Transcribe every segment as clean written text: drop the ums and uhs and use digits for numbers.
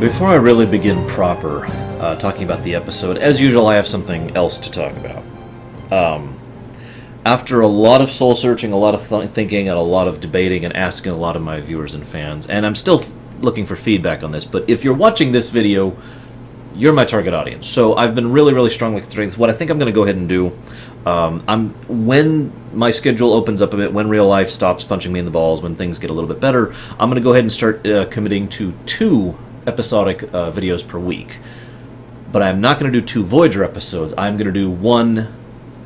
Before I really begin proper talking about the episode, as usual, I have something else to talk about. After a lot of soul-searching, a lot of thinking, and a lot of debating, and asking a lot of my viewers and fans, and I'm still looking for feedback on this, but if you're watching this video, you're my target audience. So I've been really strongly considering this. What I think I'm going to go ahead and do, when my schedule opens up a bit, when real life stops punching me in the balls, when things get a little bit better, I'm going to go ahead and start committing to 2 episodic videos per week. But I'm not going to do 2 Voyager episodes. I'm going to do 1.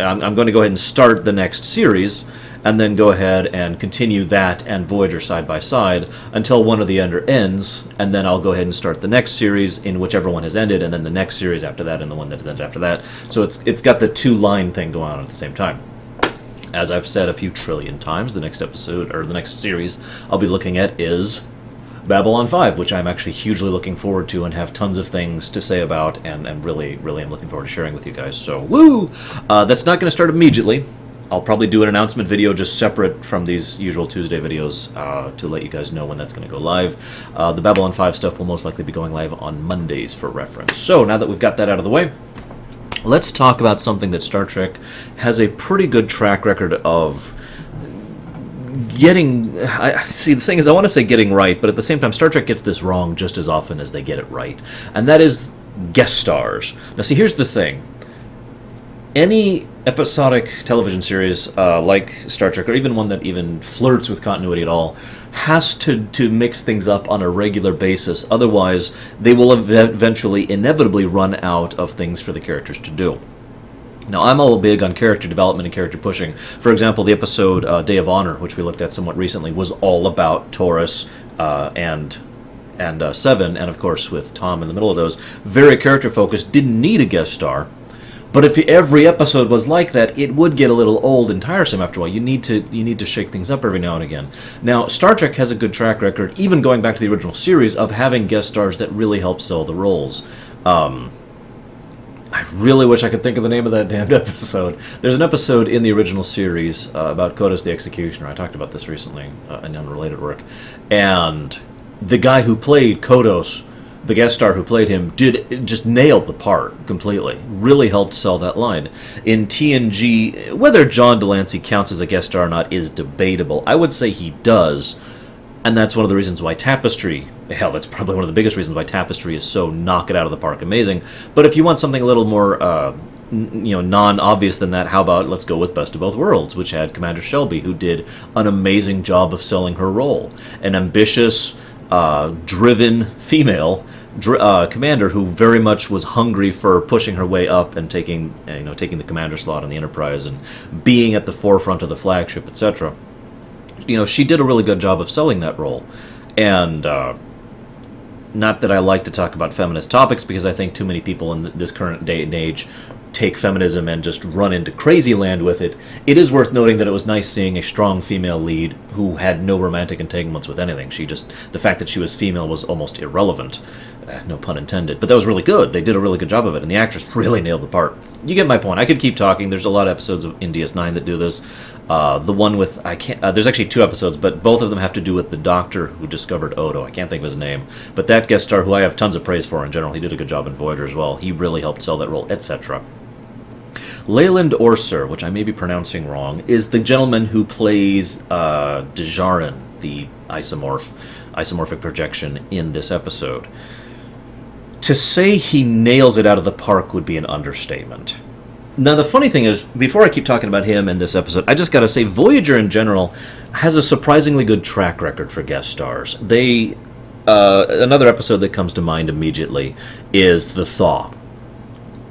I'm going to go ahead and start the next series, and then go ahead and continue that and Voyager side by side until one or the other ends, and then I'll go ahead and start the next series in whichever one has ended, and then the next series after that, and the one that ends after that. So it's got the 2-line thing going on at the same time. As I've said a few trillion times, the next episode, or the next series I'll be looking at is Babylon 5, which I'm actually hugely looking forward to and have tons of things to say about, and really am looking forward to sharing with you guys. So, woo! That's not going to start immediately. I'll probably do an announcement video just separate from these usual Tuesday videos to let you guys know when that's going to go live. The Babylon 5 stuff will most likely be going live on Mondays for reference. So, now that we've got that out of the way, let's talk about something that Star Trek has a pretty good track record of getting. See, the thing is, I want to say getting right, but at the same time, Star Trek gets this wrong just as often as they get it right. And that is guest stars. Now, see, here's the thing. Any episodic television series like Star Trek, or even one that even flirts with continuity at all, has to mix things up on a regular basis. Otherwise, they will eventually, inevitably run out of things for the characters to do. Now, I'm all big on character development and character pushing. For example, the episode Day of Honor, which we looked at somewhat recently, was all about Taurus and Seven, and of course with Tom in the middle of those. Very character-focused, didn't need a guest star. But if every episode was like that, it would get a little old and tiresome after a while. You need to shake things up every now and again. Now, Star Trek has a good track record, even going back to the original series, of having guest stars that really help sell the roles. I really wish I could think of the name of that damned episode. There's an episode in the original series about Kodos the Executioner. I talked about this recently in unrelated work. And the guy who played Kodos, the guest star who played him, just nailed the part completely. Really helped sell that line. In TNG, whether John Delancey counts as a guest star or not is debatable. I would say he does. And that's one of the reasons why Tapestry, hell, that's probably one of the biggest reasons why Tapestry is so knock it out of the park amazing. But if you want something a little more, non-obvious than that, how about let's go with Best of Both Worlds, which had Commander Shelby, who did an amazing job of selling her role. An ambitious, driven female commander who very much was hungry for pushing her way up and taking the commander slot on the Enterprise and being at the forefront of the flagship, etc. She did a really good job of selling that role. And not that I like to talk about feminist topics, because I think too many people in this current day and age take feminism and just run into crazy land with it. It is worth noting that it was nice seeing a strong female lead who had no romantic entanglements with anything. The fact that she was female was almost irrelevant. No pun intended. But that was really good. They did a really good job of it, and the actress really nailed the part. You get my point. I could keep talking. There's a lot of episodes of DS9 that do this. The one with... there's actually 2 episodes, but both of them have to do with the doctor who discovered Odo. I can't think of his name. But that guest star, who I have tons of praise for in general, he did a good job in Voyager as well. He really helped sell that role, etc. Leyland Orser, which I may be pronouncing wrong, is the gentleman who plays Dejarin, the isomorphic projection in this episode. To say he nails it out of the park would be an understatement. Now, the funny thing is, before I keep talking about him in this episode, I just gotta say, Voyager in general has a surprisingly good track record for guest stars. Another episode that comes to mind immediately is The Thaw,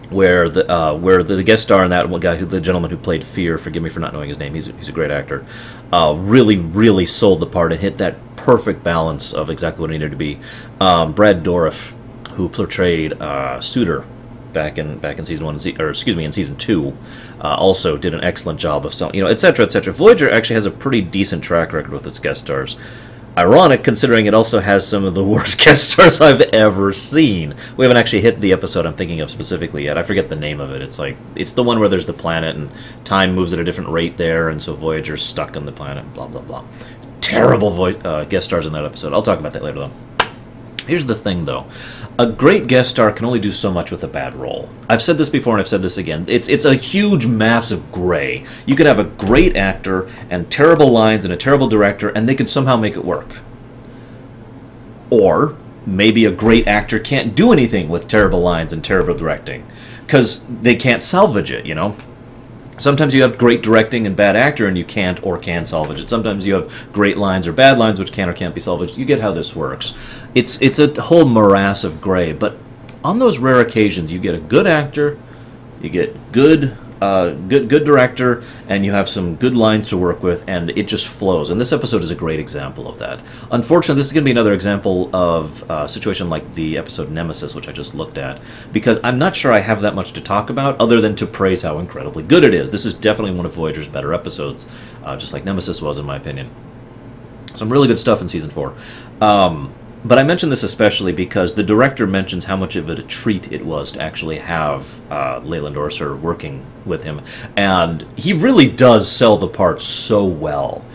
where the guest star in that one guy, the gentleman who played Fear, forgive me for not knowing his name, he's a great actor, really sold the part and hit that perfect balance of exactly what it needed to be. Brad Dourif, who portrayed Suitor back in season 1, in season 2, also did an excellent job of selling, etc., etc. Voyager actually has a pretty decent track record with its guest stars. Ironic, considering it also has some of the worst guest stars I've ever seen. We haven't actually hit the episode I'm thinking of specifically yet. I forget the name of it. It's the one where there's the planet and time moves at a different rate there, and so Voyager's stuck on the planet, blah, blah, blah. Terrible guest stars in that episode. I'll talk about that later, though. Here's the thing, though. A great guest star can only do so much with a bad role. I've said this before, and I've said this again. It's a huge, massive gray. You could have a great actor and terrible lines and a terrible director, and they can somehow make it work. Or maybe a great actor can't do anything with terrible lines and terrible directing, because they can't salvage it, you know? Sometimes you have great directing and bad actor, and you can't or can salvage it. Sometimes you have great lines or bad lines, which can or can't be salvaged. You get how this works. It's a whole morass of gray, but on those rare occasions, you get a good actor, you get good director, and you have some good lines to work with, and it just flows. And this episode is a great example of that. Unfortunately, this is going to be another example of a situation like the episode Nemesis, which I just looked at, because I'm not sure I have that much to talk about other than to praise how incredibly good it is. This is definitely one of Voyager's better episodes, just like Nemesis was, in my opinion. Some really good stuff in Season 4. But I mention this especially because the director mentions how much of a treat it was to actually have Leyland Orser working with him. And he really does sell the part so well.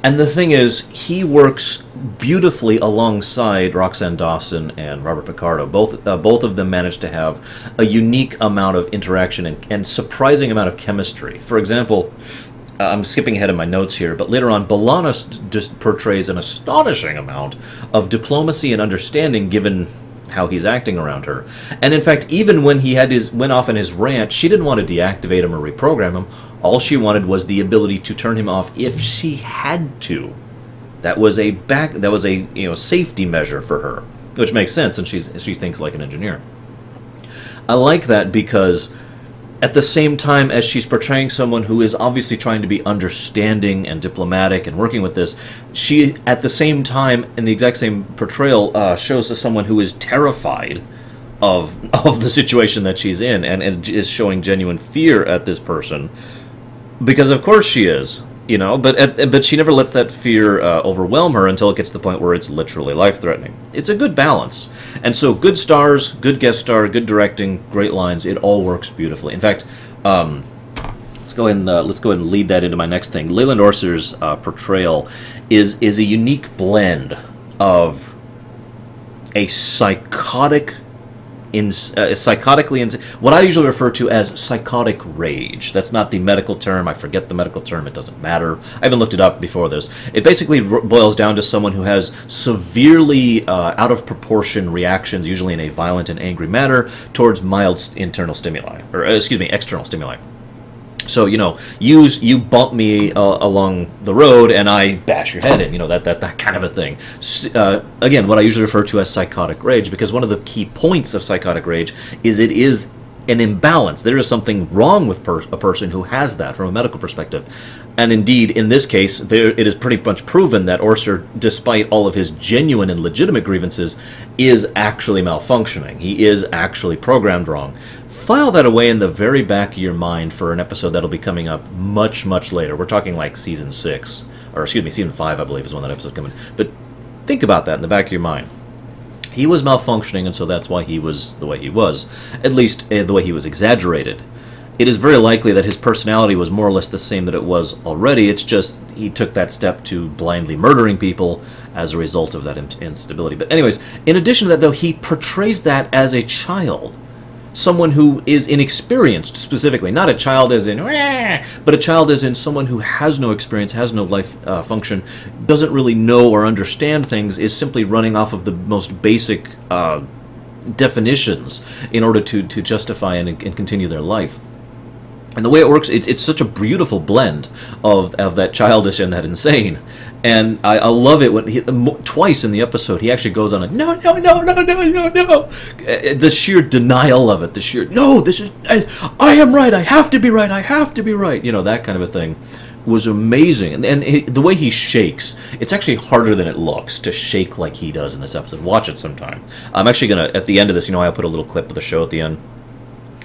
And the thing is, he works beautifully alongside Roxanne Dawson and Robert Picardo. Both of them managed to have a unique amount of interaction and surprising amount of chemistry. For example, I'm skipping ahead in my notes here, but later on, B'Elanna just portrays an astonishing amount of diplomacy and understanding given how he's acting around her. And in fact, even when he went off in his rant, she didn't want to deactivate him or reprogram him. All she wanted was the ability to turn him off if she had to. That was a safety measure for her, which makes sense, and she thinks like an engineer. I like that because at the same time as she's portraying someone who is obviously trying to be understanding and diplomatic and working with this, she, at the same time, in the exact same portrayal, shows us someone who is terrified of the situation that she's in and is showing genuine fear at this person. Because of course she is, you know, but she never lets that fear overwhelm her until it gets to the point where it's literally life-threatening. It's a good balance. And so good stars, good guest star, good directing, great lines, it all works beautifully. In fact, let's go ahead and lead that into my next thing. Leyland Orser's portrayal is a unique blend of a psychotically insane, what I usually refer to as psychotic rage. That's not the medical term. I forget the medical term. It doesn't matter. I haven't looked it up before this. It basically boils down to someone who has severely out of proportion reactions, usually in a violent and angry manner, towards mild internal stimuli, or external stimuli. So, you know, you bump me along the road and I bash your head in, you know, that kind of a thing. Again, what I usually refer to as psychotic rage, because one of the key points of psychotic rage is it is an imbalance. There is something wrong with a person who has that from a medical perspective. And indeed, in this case, it is pretty much proven that Orser, despite all of his genuine and legitimate grievances, is actually malfunctioning. He is actually programmed wrong. File that away in the very back of your mind for an episode that'll be coming up much, much later. We're talking like Season 6, or excuse me, Season 5, I believe, is when that episode's coming. But think about that in the back of your mind. He was malfunctioning, and so that's why he was the way he was. At least, the way he was exaggerated. It is very likely that his personality was more or less the same that it was already. It's just he took that step to blindly murdering people as a result of that instability. But anyways, in addition to that, though, he portrays that as a child. Someone who is inexperienced, specifically. Not a child as in, but a child as in someone who has no experience, has no life function, doesn't really know or understand things, is simply running off of the most basic definitions in order to justify and continue their life. And the way it works, it's such a beautiful blend of that childish and that insane. And I love it when twice in the episode he actually goes on a no. The sheer denial of it, the sheer no, I am right, I have to be right, I have to be right. You know, that kind of a thing was amazing. And the way he shakes, it's actually harder than it looks to shake like he does in this episode. Watch it sometime. I'm actually gonna, at the end of this, you know, I'll put a little clip of the show at the end.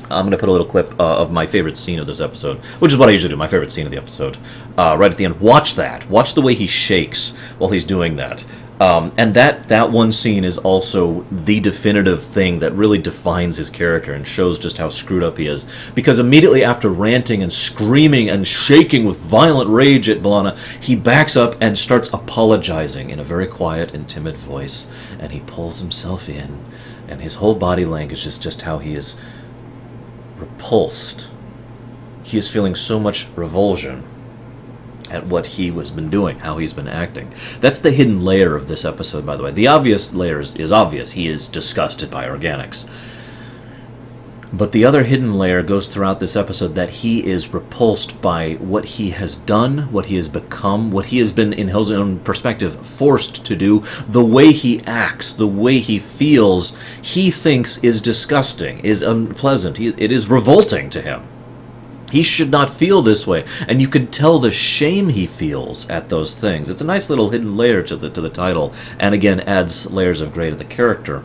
I'm going to put a little clip of my favorite scene of this episode, which is what I usually do, my favorite scene of the episode, right at the end. Watch that. Watch the way he shakes while he's doing that. And that one scene is also the definitive thing that really defines his character and shows just how screwed up he is. Because immediately after ranting and screaming and shaking with violent rage at B'Elanna, he backs up and starts apologizing in a very quiet and timid voice. And he pulls himself in, and his whole body language is just how he is repulsed. He is feeling so much revulsion at what he has been doing, how he's been acting. That's the hidden layer of this episode, by the way. The obvious layer is obvious. He is disgusted by organics. But the other hidden layer goes throughout this episode, that he is repulsed by what he has done, what he has become, what he has been, in his own perspective, forced to do. The way he acts, the way he feels, he thinks is disgusting, is unpleasant. It is revolting to him. He should not feel this way, and you can tell the shame he feels at those things. It's a nice little hidden layer to the title, and again adds layers of gray to the character.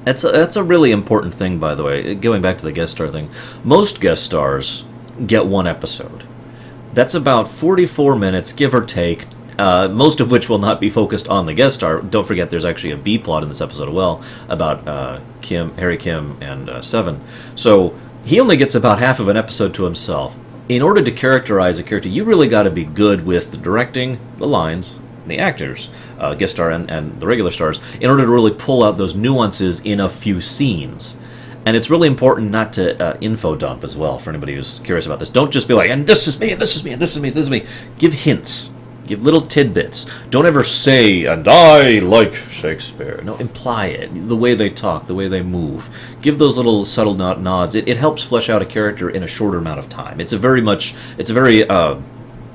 That's a really important thing, by the way. Going back to the guest star thing, most guest stars get one episode. That's about 44 minutes, give or take. Most of which will not be focused on the guest star. Don't forget, there's actually a B plot in this episode as well about Harry Kim and Seven. So he only gets about half of an episode to himself. In order to characterize a character, you really got to be good with the directing, the lines, the actors, guest star and the regular stars, in order to really pull out those nuances in a few scenes. And it's really important not to info dump as well, for anybody who's curious about this. Don't just be like, and this is me, and this is me, and this is me, and this is me. Give hints. Give little tidbits. Don't ever say, and I like Shakespeare. No, imply it. The way they talk, the way they move. Give those little subtle nods. It helps flesh out a character in a shorter amount of time. It's a very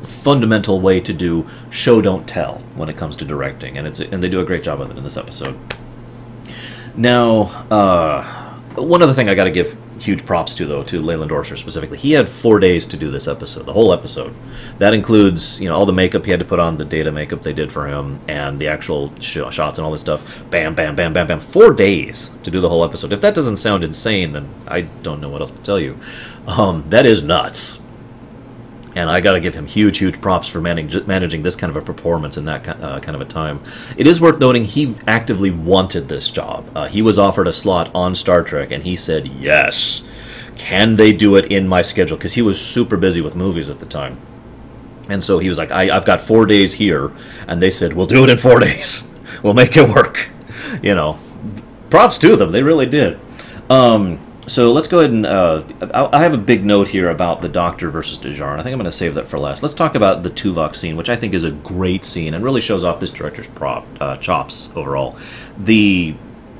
fundamental way to do show don't tell when it comes to directing, and they do a great job of it in this episode. Now, one other thing I got to give huge props to, though, to Leyland Orser specifically. He had 4 days to do this episode, the whole episode. That includes, all the makeup he had to put on, the data makeup they did for him, and the actual shots and all this stuff. Bam, bam, bam, bam, bam. 4 days to do the whole episode. If that doesn't sound insane, then I don't know what else to tell you. That is nuts. And I got to give him huge props for managing this kind of a performance in that kind of a time. It is worth noting he actively wanted this job. He was offered a slot on Star Trek, and he said, yes. Can they do it in my schedule? Because he was super busy with movies at the time. And so he was like, I've got 4 days here. And they said, we'll do it in 4 days. We'll make it work. Props to them. They really did. So let's go ahead and, I have a big note here about the Doctor versus Djarin. I think I'm going to save that for last. Let's talk about the Tuvok scene, which I think is a great scene and really shows off this director's chops overall.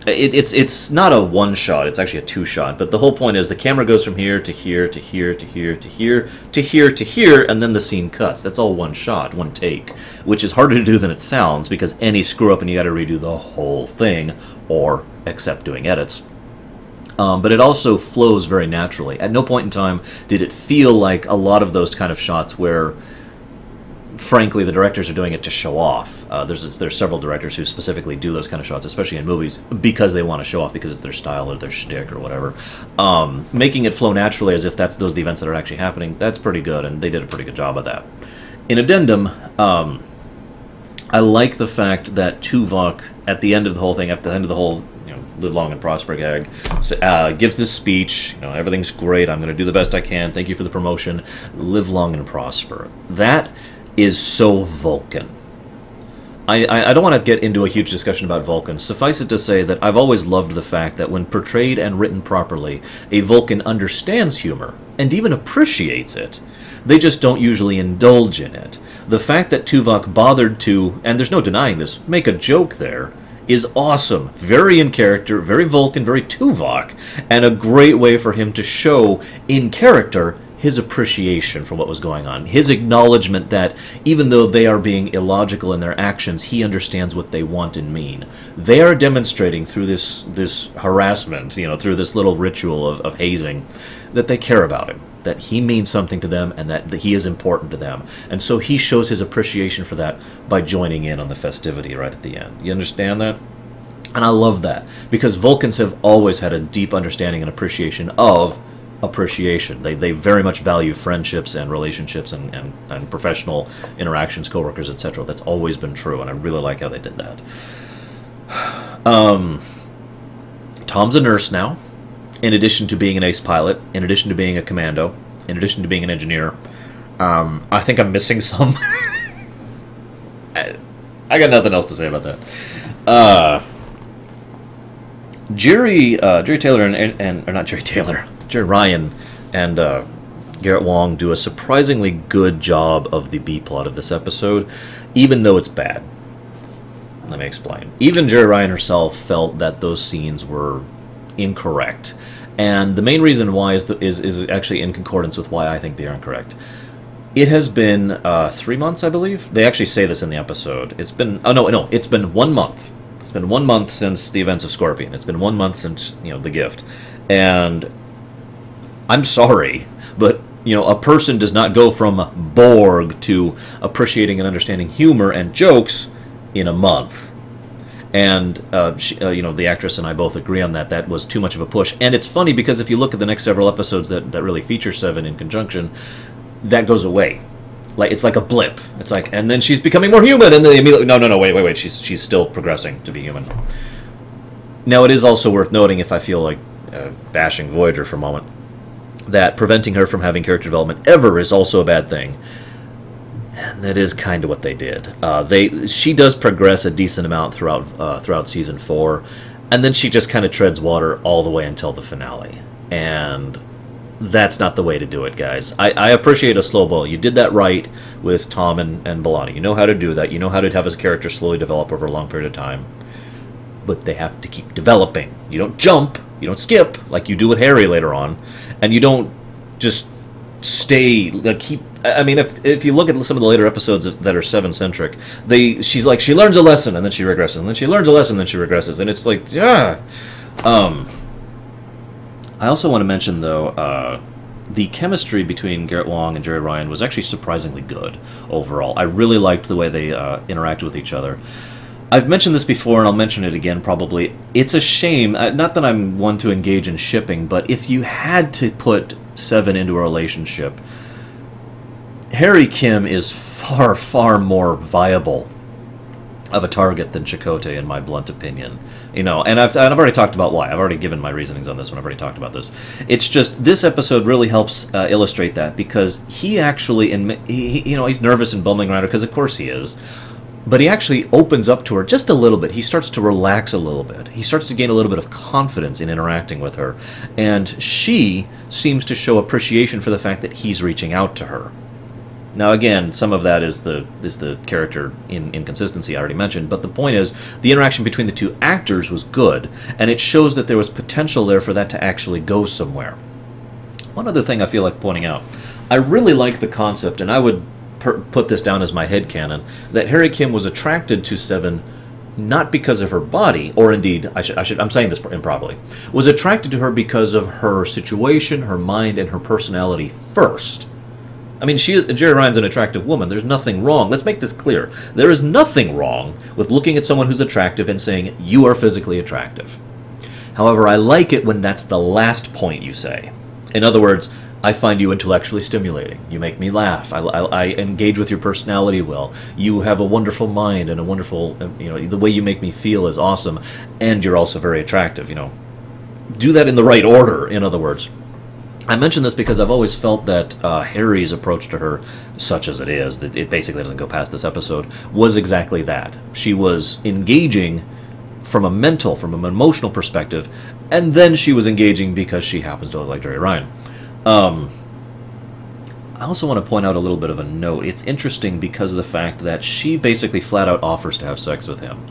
It's not a one-shot, it's actually a two-shot, but the whole point is the camera goes from here to here to here to here to here to here to here, and then the scene cuts. That's all one shot, one take, which is harder to do than it sounds, because any screw-up and you got to redo the whole thing, or except doing edits. But it also flows very naturally. At no point in time did it feel like a lot of those kind of shots where, frankly, the directors are doing it to show off. There's several directors who specifically do those kind of shots, especially in movies, because they want to show off, because it's their style or their shtick or whatever. Making it flow naturally as if those are the events that are actually happening, that's pretty good, and they did a pretty good job of that. In addendum, I like the fact that Tuvok, at the end of the whole thing, after the end of the whole live long and prosper gag, gives this speech, everything's great, I'm going to do the best I can, thank you for the promotion, live long and prosper. That is so Vulcan. I don't want to get into a huge discussion about Vulcan. Suffice it to say that I've always loved the fact that when portrayed and written properly, a Vulcan understands humor, and even appreciates it. They just don't usually indulge in it. The fact that Tuvok bothered to, and there's no denying this, make a joke there, is awesome. Very in character, very Vulcan, very Tuvok, and a great way for him to show, in character, his appreciation for what was going on. His acknowledgement that, even though they are being illogical in their actions, he understands what they want and mean. They are demonstrating through this harassment, through this little ritual of hazing, that they care about him, that he means something to them, and that he is important to them. And so he shows his appreciation for that by joining in on the festivity right at the end. You understand that? And I love that, because Vulcans have always had a deep understanding and appreciation of appreciation. They very much value friendships and relationships and professional interactions, coworkers, etc. That's always been true, and I really like how they did that. Tom's a nurse now, in addition to being an ace pilot, in addition to being a commando, in addition to being an engineer. I think I'm missing some. I got nothing else to say about that. Jerry Taylor or not Jerry Taylor, Jerry Ryan and Garrett Wang do a surprisingly good job of the B plot of this episode, even though it's bad. Let me explain. Even Jerry Ryan herself felt that those scenes were incorrect, and the main reason why is actually in concordance with why I think they are incorrect. It has been 3 months, I believe. They actually say this in the episode. It's been it's been 1 month. It's been 1 month since the events of Scorpion. It's been 1 month since the gift, and I'm sorry, but a person does not go from Borg to appreciating and understanding humor and jokes in a month. And the actress and I both agree on that. That was too much of a push. And it's funny because if you look at the next several episodes that really feature Seven in conjunction, that goes away. Like it's like a blip. It's like, and then she's becoming more human, and then immediately, no, wait. She's still progressing to be human. Now it is also worth noting, if I feel like bashing Voyager for a moment, that preventing her from having character development ever is also a bad thing. And that is kind of what they did. She does progress a decent amount throughout season 4, and then she just kind of treads water all the way until the finale. And that's not the way to do it, guys. I appreciate a slow boil. You did that right with Tom and B'Elanna. You know how to do that. You know how to have a character slowly develop over a long period of time. But they have to keep developing. You don't jump. You don't skip like you do with Harry later on, and you don't just stay keep. I mean, if you look at some of the later episodes that are Seven-centric, she learns a lesson and then she regresses, and then she learns a lesson and then she regresses, and it's like, yeah. I also want to mention, though, the chemistry between Garrett Wang and Jerry Ryan was actually surprisingly good overall. I really liked the way they interacted with each other. I've mentioned this before, and I'll mention it again probably. It's a shame, not that I'm one to engage in shipping, but if you had to put Seven into a relationship, Harry Kim is far, far more viable of a target than Chakotay, in my blunt opinion. And I've already talked about why. I've already given my reasonings on this one. I've already talked about this. It's just, this episode really helps illustrate that, because he actually, he's nervous and bumbling around her, because of course he is. But he actually opens up to her just a little bit. He starts to relax a little bit. He starts to gain a little bit of confidence in interacting with her. And she seems to show appreciation for the fact that he's reaching out to her. Now, again, some of that is the character inconsistency I already mentioned, but the point is, the interaction between the two actors was good, and it shows that there was potential there for that to actually go somewhere. One other thing I feel like pointing out, I really like the concept, and I would put this down as my headcanon, that Harry Kim was attracted to Seven not because of her body, or indeed, I'm saying this improperly, was attracted to her because of her situation, her mind, and her personality first. I mean, Jerry Ryan's an attractive woman. There's nothing wrong. Let's make this clear. There is nothing wrong with looking at someone who's attractive and saying, you are physically attractive. However, I like it when that's the last point you say. In other words, I find you intellectually stimulating. You make me laugh. I engage with your personality well. You have a wonderful mind and a wonderful, the way you make me feel is awesome. And you're also very attractive, Do that in the right order, in other words. I mention this because I've always felt that Harry's approach to her, such as it is, that it basically doesn't go past this episode, was exactly that. She was engaging from an emotional perspective, and then she was engaging because she happens to look like Jerry Ryan. I also want to point out a little bit of a note. It's interesting because of the fact that she basically flat out offers to have sex with him.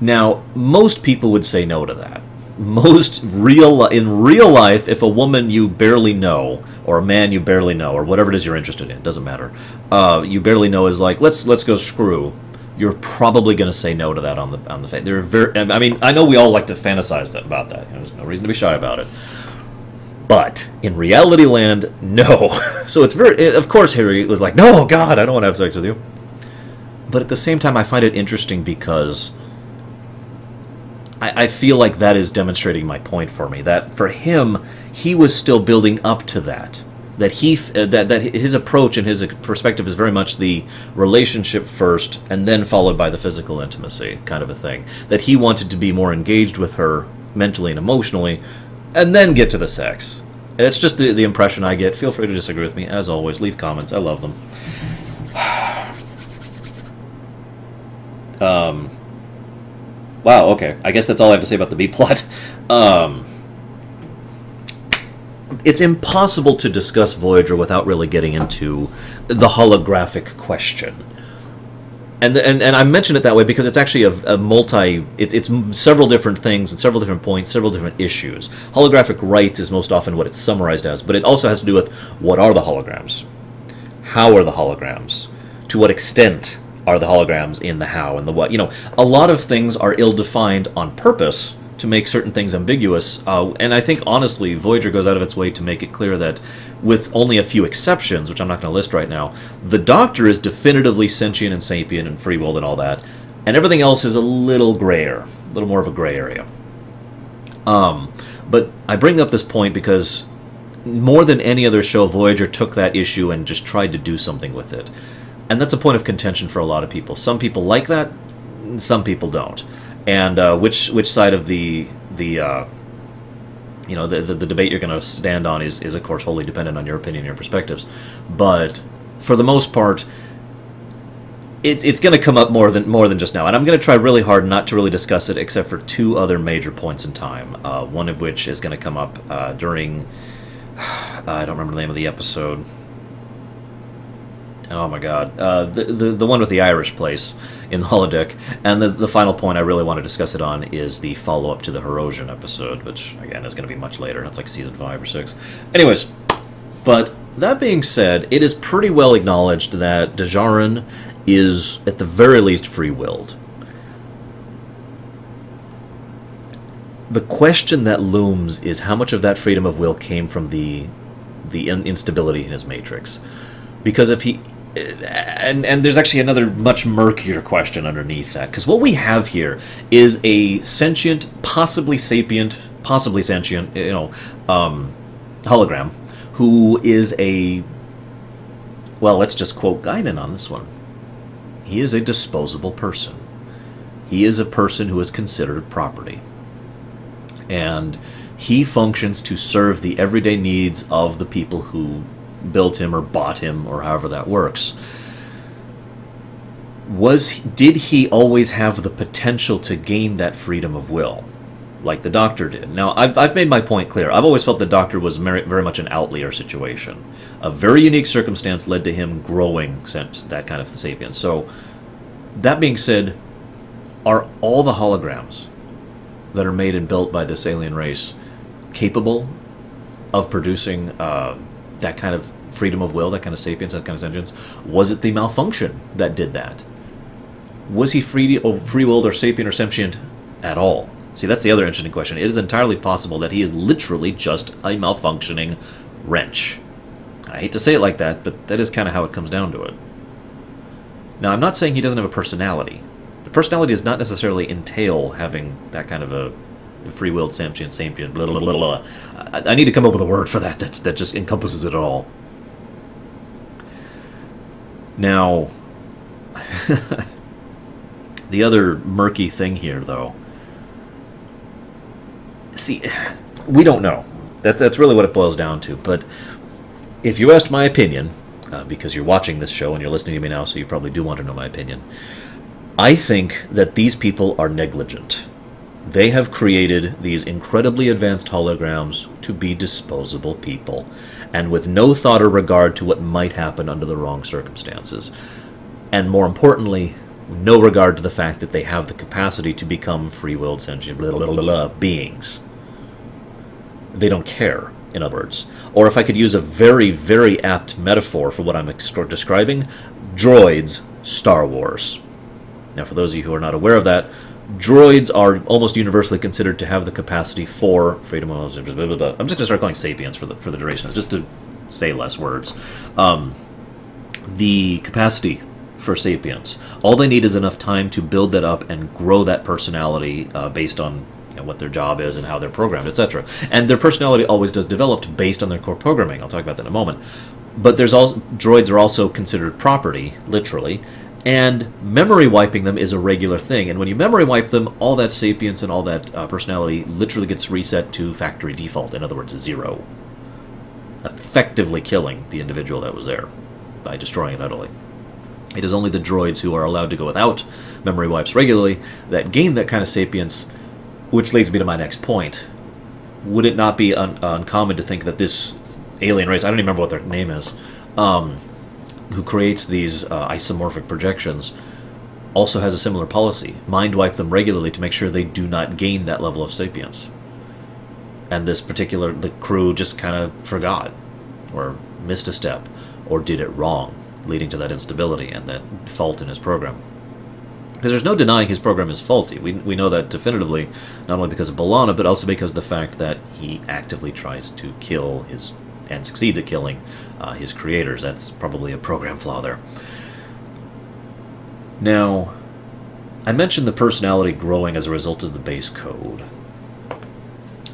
Now, most people would say no to that. In real life, if a woman you barely know, or a man you barely know, or whatever it is you're interested in, it doesn't matter, you barely know is like, let's go screw, you're probably going to say no to that on the face. I mean, I know we all like to fantasize about that. There's no reason to be shy about it. But in reality land, no. So it's of course Harry was like, no, God, I don't want to have sex with you. But at the same time, I find it interesting because I feel like that is demonstrating my point for me. That for him, he was still building up to that. That his approach and his perspective is very much the relationship first, and then followed by the physical intimacy kind of a thing. That he wanted to be more engaged with her mentally and emotionally, and then get to the sex. It's just the impression I get. Feel free to disagree with me. As always, leave comments. I love them. Wow, okay. I guess that's all I have to say about the B-plot. It's impossible to discuss Voyager without really getting into the holographic question. And I mention it that way because it's actually a multi... It's several different things and several different points, several different issues. Holographic rights is most often what it's summarized as, but it also has to do with what are the holograms? How are the holograms? To what extent are the holograms in the how and the what? You know, a lot of things are ill-defined on purpose to make certain things ambiguous, and I think, honestly, Voyager goes out of its way to make it clear that, with only a few exceptions, which I'm not going to list right now, the Doctor is definitively sentient and sapient and free-willed and all that, and everything else is a little grayer, a little more of a gray area. But I bring up this point because more than any other show, Voyager took that issue and just tried to do something with it. And that's a point of contention for a lot of people. Some people like that, some people don't. And which side of the debate you're going to stand on is of course wholly dependent on your opinion and your perspectives. But for the most part, it's going to come up more than just now. And I'm going to try really hard not to really discuss it except for two other major points in time. One of which is going to come up during I don't remember the name of the episode. Oh my god. The one with the Irish place in the holodeck. And the final point I really want to discuss it on is the follow-up to the Revulsion episode, which, again, is going to be much later. It's like season 5 or 6. Anyways, but that being said, it is pretty well acknowledged that Dejarin is, at the very least, free-willed. The question that looms is how much of that freedom of will came from the instability in his matrix. Because if he... And there's actually another much murkier question underneath that. Because what we have here is a sentient, possibly sentient, hologram, who is a... Well, let's just quote Guinan on this one. He is a disposable person. He is a person who is considered property. And he functions to serve the everyday needs of the people who built him or bought him or however that works. Did he always have the potential to gain that freedom of will like the Doctor did? Now, I've made my point clear. I've always felt the Doctor was very much an outlier situation. A very unique circumstance led to him growing that kind of sapience. So, that being said, are all the holograms that are made and built by this alien race capable of producing that kind of freedom of will, that kind of sapience, that kind of sentience? Was it the malfunction that did that? Was he free-willed or sapient or sentient at all? See, that's the other interesting question. It is entirely possible that he is literally just a malfunctioning wrench. I hate to say it like that, but that is kind of how it comes down to it. Now, I'm not saying he doesn't have a personality. But personality does not necessarily entail having that kind of a free-willed, sapient, blah, blah, blah, blah. I need to come up with a word for that that just encompasses it all. Now, the other murky thing here, though, see, we don't know. That's really what it boils down to. But if you asked my opinion, because you're watching this show and you're listening to me now, so you probably do want to know my opinion, I think that these people are negligent. They have created these incredibly advanced holograms to be disposable people, and with no thought or regard to what might happen under the wrong circumstances. And more importantly, no regard to the fact that they have the capacity to become free-willed, sentient beings. They don't care, in other words. Or if I could use a very, very apt metaphor for what I'm describing, droids, Star Wars. Now, for those of you who are not aware of that, droids are almost universally considered to have the capacity for freedom of... blah, blah, blah. I'm just going to start calling sapiens for the duration, just to say less words. The capacity for sapience. All they need is enough time to build that up and grow that personality based on what their job is and how they're programmed, etc. And their personality always does develop based on their core programming. I'll talk about that in a moment. But droids are also considered property, literally, and memory wiping them is a regular thing. And when you memory wipe them, all that sapience and all that personality literally gets reset to factory default. In other words, 0. Effectively killing the individual that was there by destroying it utterly. It is only the droids who are allowed to go without memory wipes regularly that gain that kind of sapience, which leads me to my next point. Would it not be uncommon to think that this alien race, I don't even remember what their name is, who creates these isomorphic projections, also has a similar policy. Mind wipe them regularly to make sure they do not gain that level of sapience. And the crew just kind of forgot, or missed a step, or did it wrong, leading to that instability and that fault in his program. Because there's no denying his program is faulty. We know that definitively, not only because of B'Elanna, but also because of the fact that he actively tries to kill and succeeds at killing his creators. That's probably a program flaw there. Now, I mentioned the personality growing as a result of the base code.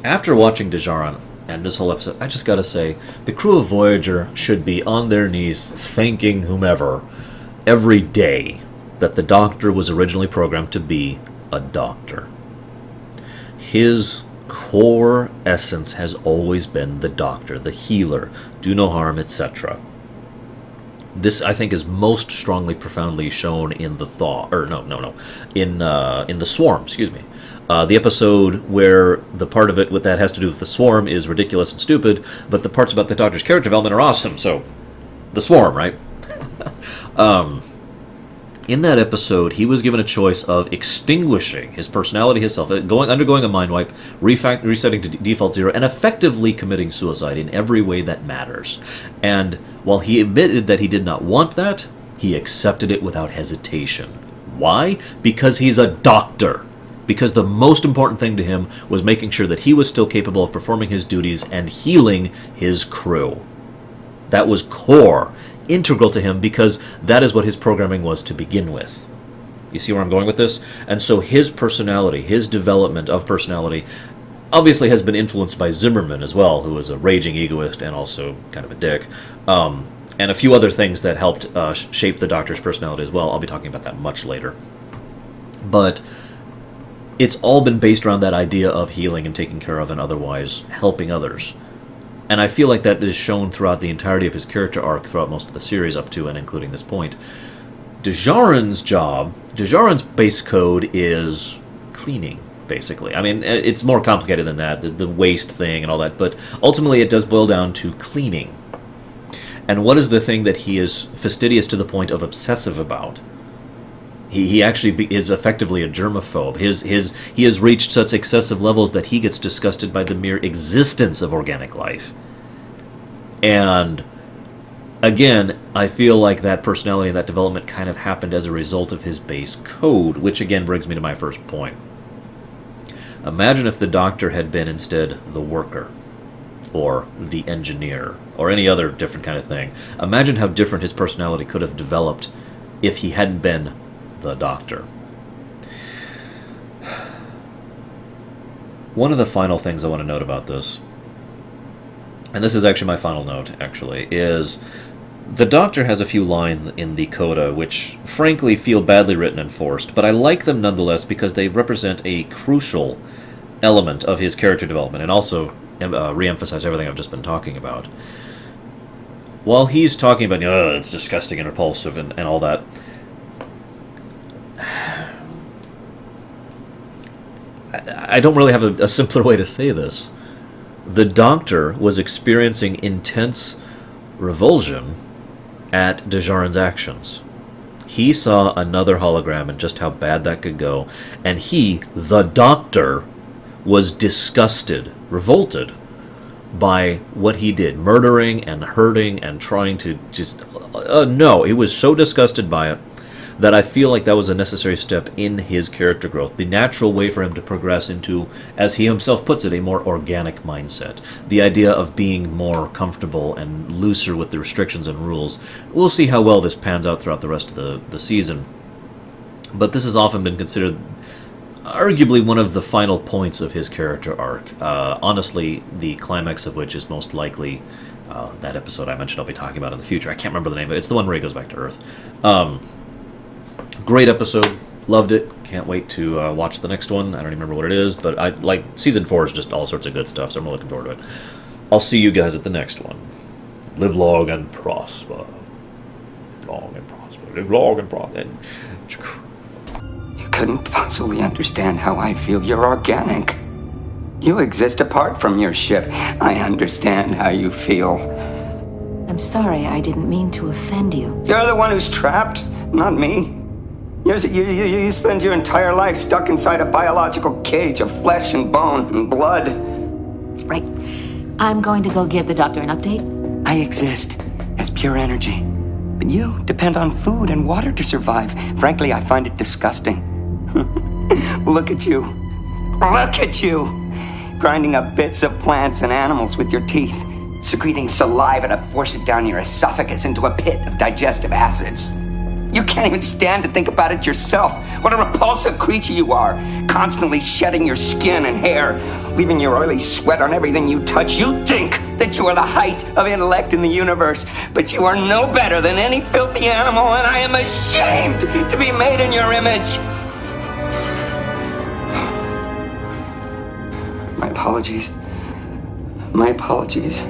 After watching Djarin and this whole episode, I just gotta say, the crew of Voyager should be on their knees thanking whomever every day that the Doctor was originally programmed to be a doctor. His core essence has always been the Doctor, the healer, do no harm, etc. This, I think, is most strongly, profoundly shown in the in the Swarm. Excuse me, the episode where the part of it that has to do with the Swarm is ridiculous and stupid, but the parts about the Doctor's character development are awesome. So, the Swarm, right? In that episode, he was given a choice of extinguishing his personality, himself, undergoing a mind wipe, resetting to default 0, and effectively committing suicide in every way that matters. And while he admitted that he did not want that, he accepted it without hesitation. Why? Because he's a doctor. Because the most important thing to him was making sure that he was still capable of performing his duties and healing his crew. That was core, integral to him, because that is what his programming was to begin with. You see where I'm going with this? And so his personality, his development of personality, obviously has been influenced by Zimmerman as well, who was a raging egoist and also kind of a dick, and a few other things that helped shape the Doctor's personality as well. I'll be talking about that much later. But it's all been based around that idea of healing and taking care of and otherwise helping others. And I feel like that is shown throughout the entirety of his character arc, throughout most of the series up to and including this point. Djarin's base code is cleaning, basically. I mean, it's more complicated than that, the waste thing and all that, but ultimately it does boil down to cleaning. And what is the thing that he is fastidious to the point of obsessive about? He actually is effectively a germaphobe. He has reached such excessive levels that he gets disgusted by the mere existence of organic life. And again, I feel like that personality and that development kind of happened as a result of his base code, which again brings me to my first point. Imagine if the Doctor had been instead the worker, or the engineer, or any other different kind of thing. Imagine how different his personality could have developed if he hadn't been the Doctor. One of the final things I want to note about this, and this is actually my final note, actually, is the Doctor has a few lines in the coda which, frankly, feel badly written and forced, but I like them nonetheless because they represent a crucial element of his character development and also re-emphasize everything I've just been talking about. While he's talking about, it's disgusting and repulsive and all that, I don't really have a simpler way to say this. The Doctor was experiencing intense revulsion at Djarin's actions. He saw another hologram and just how bad that could go, and he, the Doctor, was disgusted, revolted by what he did, murdering and hurting and trying to just... no, he was so disgusted by it that I feel like that was a necessary step in his character growth, the natural way for him to progress into, as he himself puts it, a more organic mindset. The idea of being more comfortable and looser with the restrictions and rules. We'll see how well this pans out throughout the rest of the season. But this has often been considered arguably one of the final points of his character arc. Honestly, the climax of which is most likely that episode I mentioned I'll be talking about in the future. I can't remember the name of it. It's the one where he goes back to Earth. Great episode. Loved it. Can't wait to watch the next one. I don't even remember what it is, but I like season 4 is just all sorts of good stuff, so I'm looking forward to it. I'll see you guys at the next one. Live long and prosper. Long and prosper. Live long and prosper. You couldn't possibly understand how I feel. You're organic. You exist apart from your ship. I understand how you feel. I'm sorry, I didn't mean to offend you. You're the one who's trapped, not me. You spend your entire life stuck inside a biological cage of flesh and bone and blood. Right. I'm going to go give the doctor an update. I exist as pure energy. But you depend on food and water to survive. Frankly, I find it disgusting. Look at you. Look at you. Grinding up bits of plants and animals with your teeth. Secreting saliva to force it down your esophagus into a pit of digestive acids. You can't even stand to think about it yourself. What a repulsive creature you are. Constantly shedding your skin and hair, leaving your oily sweat on everything you touch. You think that you are the height of intellect in the universe, but you are no better than any filthy animal, and I am ashamed to be made in your image. My apologies. My apologies.